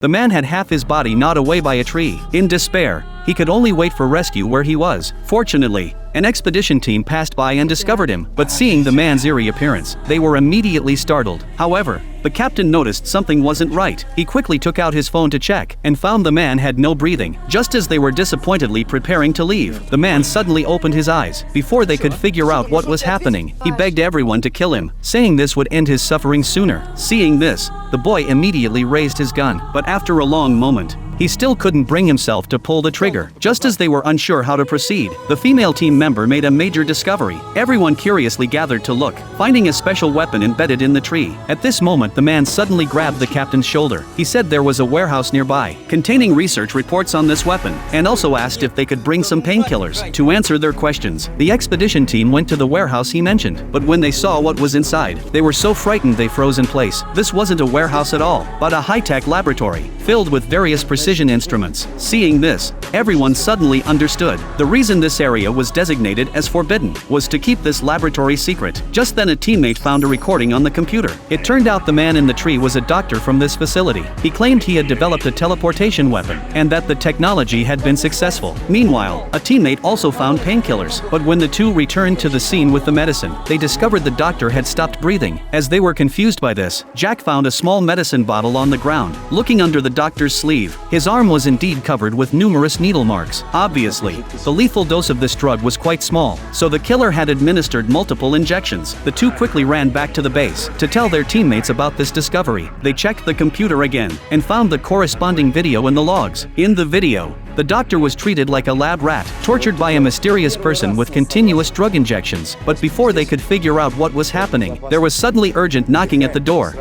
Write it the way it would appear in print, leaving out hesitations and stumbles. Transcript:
The man had half his body gnawed away by a tree. In despair, he could only wait for rescue where he was. Fortunately, an expedition team passed by and discovered him, but seeing the man's eerie appearance, they were immediately startled. However, the captain noticed something wasn't right. He quickly took out his phone to check and found the man had no breathing. Just as they were disappointedly preparing to leave, the man suddenly opened his eyes. Before they could figure out what was happening, he begged everyone to kill him, saying this would end his suffering sooner. Seeing this, the boy immediately raised his gun, but after a long moment, he still couldn't bring himself to pull the trigger. Just as they were unsure how to proceed, the female team member made a major discovery. Everyone curiously gathered to look, finding a special weapon embedded in the tree. At this moment, the man suddenly grabbed the captain's shoulder. He said there was a warehouse nearby, containing research reports on this weapon, and also asked if they could bring some painkillers. To answer their questions, the expedition team went to the warehouse he mentioned, but when they saw what was inside, they were so frightened they froze in place. This wasn't a warehouse at all, but a high-tech laboratory, filled with various precision instruments. Seeing this, everyone suddenly understood. The reason this area was designated as forbidden was to keep this laboratory secret. Just then a teammate found a recording on the computer. It turned out the man in the tree was a doctor from this facility. He claimed he had developed a teleportation weapon, and that the technology had been successful. Meanwhile, a teammate also found painkillers, but when the two returned to the scene with the medicine, they discovered the doctor had stopped breathing. As they were confused by this, Jack found a small medicine bottle on the ground. Looking under the doctor's sleeve, his arm was indeed covered with numerous needle marks. Obviously, the lethal dose of this drug was quite small, so the killer had administered multiple injections. The two quickly ran back to the base to tell their teammates about this discovery. They checked the computer again and found the corresponding video in the logs. In the video, the doctor was treated like a lab rat, tortured by a mysterious person with continuous drug injections. But before they could figure out what was happening, there was suddenly urgent knocking at the door.